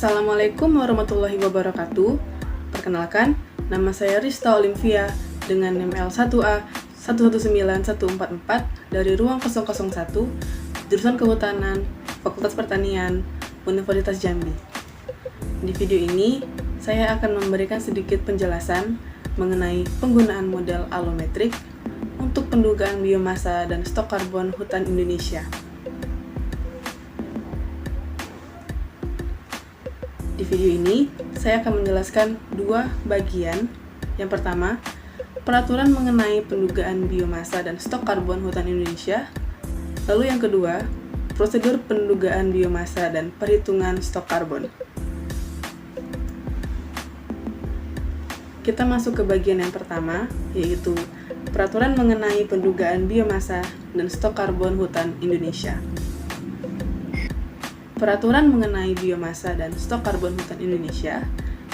Assalamualaikum warahmatullahi wabarakatuh. Perkenalkan, nama saya Rista Olimvia dengan NIM L1A 119144 dari Ruang 001, Jurusan Kehutanan, Fakultas Pertanian, Universitas Jambi. Di video ini, saya akan memberikan sedikit penjelasan mengenai penggunaan model alometrik untuk pendugaan biomasa dan stok karbon hutan Indonesia. Di video ini, saya akan menjelaskan dua bagian. Yang pertama, peraturan mengenai pendugaan biomasa dan stok karbon hutan Indonesia. Lalu yang kedua, prosedur pendugaan biomasa dan perhitungan stok karbon. Kita masuk ke bagian yang pertama, yaitu peraturan mengenai pendugaan biomasa dan stok karbon hutan Indonesia. Peraturan mengenai biomasa dan stok karbon hutan Indonesia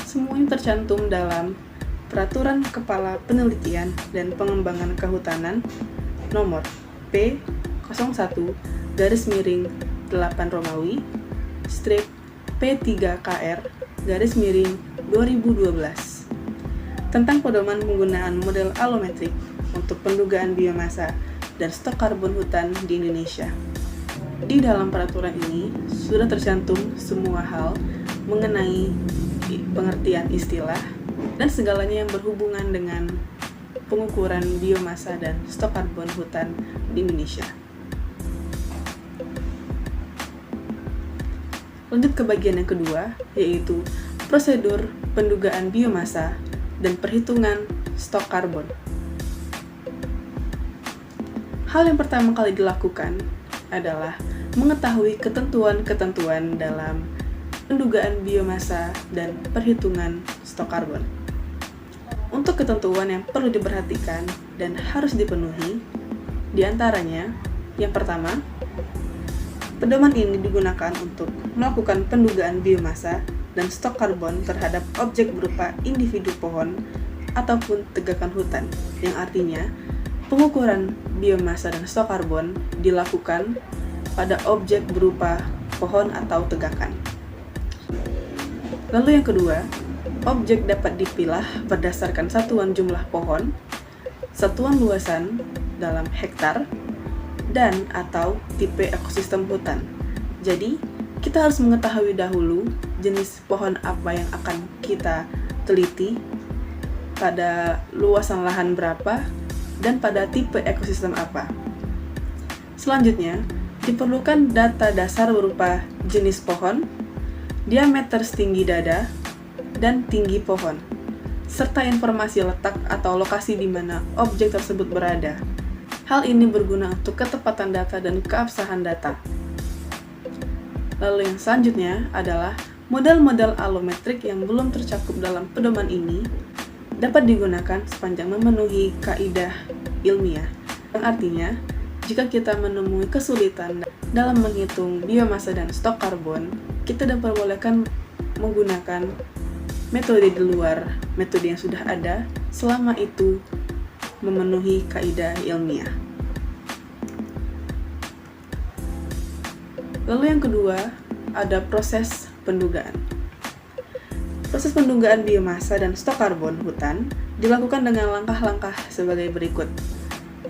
semuanya tercantum dalam Peraturan Kepala Penelitian dan Pengembangan Kehutanan nomor P01-8 Romawi strip P3KR-2012 tentang pedoman penggunaan model alometrik untuk pendugaan biomasa dan stok karbon hutan di Indonesia. Di dalam peraturan ini sudah tercantum semua hal mengenai pengertian istilah dan segalanya yang berhubungan dengan pengukuran biomasa dan stok karbon hutan di Indonesia. Lanjut ke bagian yang kedua, yaitu prosedur pendugaan biomasa dan perhitungan stok karbon. Hal yang pertama kali dilakukan adalah mengetahui ketentuan-ketentuan dalam pendugaan biomasa dan perhitungan stok karbon. Untuk ketentuan yang perlu diperhatikan dan harus dipenuhi, diantaranya, yang pertama, pedoman ini digunakan untuk melakukan pendugaan biomasa dan stok karbon terhadap objek berupa individu pohon ataupun tegakan hutan, yang artinya pengukuran biomasa dan stok karbon dilakukan pada objek berupa pohon atau tegakan. Lalu yang kedua, objek dapat dipilah berdasarkan satuan jumlah pohon, satuan luasan dalam hektar, dan atau tipe ekosistem hutan. Jadi, kita harus mengetahui dahulu jenis pohon apa yang akan kita teliti, pada luasan lahan berapa, dan pada tipe ekosistem apa. Selanjutnya, diperlukan data dasar berupa jenis pohon, diameter setinggi dada, dan tinggi pohon, serta informasi letak atau lokasi di mana objek tersebut berada. Hal ini berguna untuk ketepatan data dan keabsahan data. Lalu yang selanjutnya adalah model-model alometrik yang belum tercakup dalam pedoman ini dapat digunakan sepanjang memenuhi kaidah ilmiah, yang artinya jika kita menemui kesulitan dalam menghitung biomasa dan stok karbon, kita diperbolehkan menggunakan metode di luar metode yang sudah ada selama itu memenuhi kaidah ilmiah. Lalu yang kedua, ada proses pendugaan. Proses pendugaan biomasa dan stok karbon hutan dilakukan dengan langkah-langkah sebagai berikut.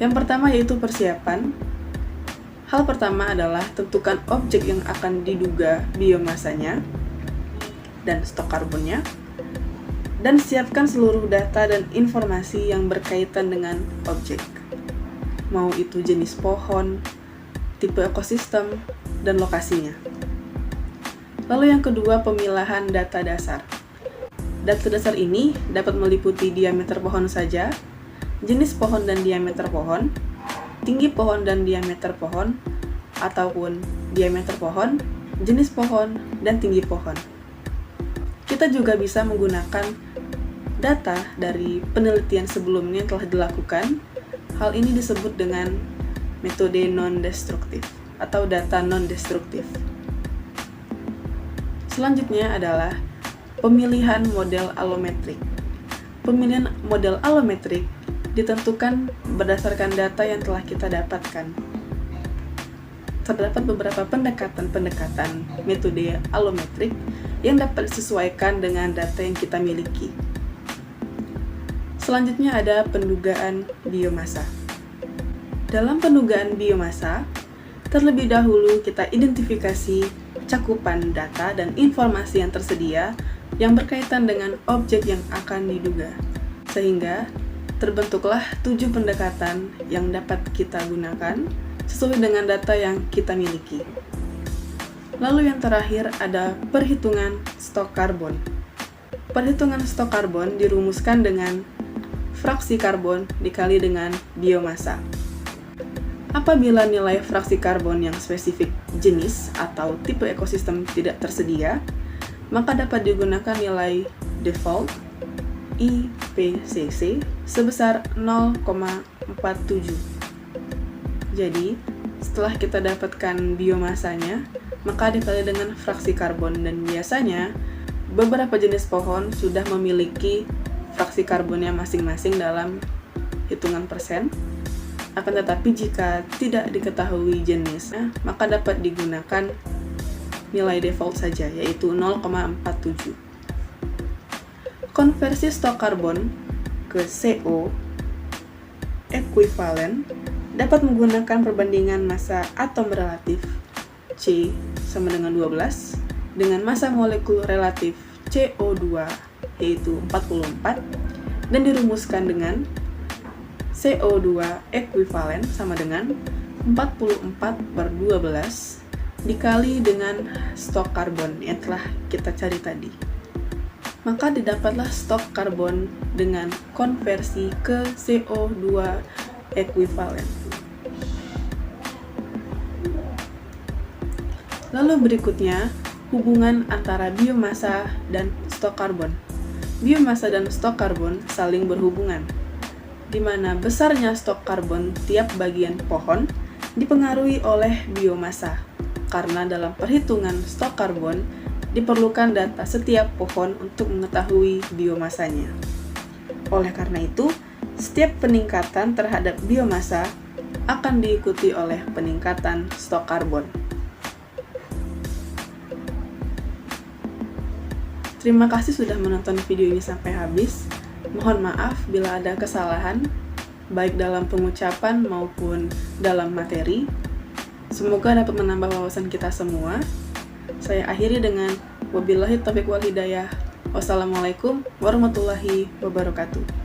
Yang pertama yaitu persiapan. Hal pertama adalah tentukan objek yang akan diduga biomasanya dan stok karbonnya, dan siapkan seluruh data dan informasi yang berkaitan dengan objek, mau itu jenis pohon, tipe ekosistem, dan lokasinya. Lalu yang kedua, pemilahan data dasar. Data dasar ini dapat meliputi diameter pohon saja, jenis pohon dan diameter pohon, tinggi pohon dan diameter pohon, ataupun diameter pohon, jenis pohon, dan tinggi pohon. Kita juga bisa menggunakan data dari penelitian sebelumnya yang telah dilakukan. Hal ini disebut dengan metode non-destruktif atau data non-destruktif. Selanjutnya adalah pemilihan model alometrik. Pemilihan model alometrik ditentukan berdasarkan data yang telah kita dapatkan. terdapat beberapa pendekatan-pendekatan metode allometrik yang dapat disesuaikan dengan data yang kita miliki. Selanjutnya ada pendugaan biomassa. Dalam pendugaan biomassa, terlebih dahulu kita identifikasi cakupan data dan informasi yang tersedia yang berkaitan dengan objek yang akan diduga, sehingga terbentuklah 7 pendekatan yang dapat kita gunakan sesuai dengan data yang kita miliki. Lalu yang terakhir ada perhitungan stok karbon. Perhitungan stok karbon dirumuskan dengan fraksi karbon dikali dengan biomassa. Apabila nilai fraksi karbon yang spesifik jenis atau tipe ekosistem tidak tersedia, maka dapat digunakan nilai default IPCC sebesar 0,47. Jadi, setelah kita dapatkan biomasanya, maka dikali dengan fraksi karbon, dan biasanya beberapa jenis pohon sudah memiliki fraksi karbonnya masing-masing dalam hitungan persen. Akan tetapi jika tidak diketahui jenisnya, maka dapat digunakan nilai default saja, yaitu 0,47. Konversi stok karbon ke CO ekuivalen dapat menggunakan perbandingan massa atom relatif C sama dengan 12 dengan massa molekul relatif CO2 yaitu 44, dan dirumuskan dengan CO2 ekuivalen sama dengan 44/12 dikali dengan stok karbon yang telah kita cari tadi. Maka didapatlah stok karbon dengan konversi ke CO2 ekuivalen. Lalu berikutnya, hubungan antara biomassa dan stok karbon. Biomassa dan stok karbon saling berhubungan, di mana besarnya stok karbon tiap bagian pohon dipengaruhi oleh biomassa, karena dalam perhitungan stok karbon diperlukan data setiap pohon untuk mengetahui biomassanya. Oleh karena itu, setiap peningkatan terhadap biomassa akan diikuti oleh peningkatan stok karbon. Terima kasih sudah menonton video ini sampai habis. Mohon maaf bila ada kesalahan, baik dalam pengucapan maupun dalam materi. Semoga dapat menambah wawasan kita semua. Saya akhiri dengan wabillahi taufiq wal hidayah. Wassalamualaikum warahmatullahi wabarakatuh.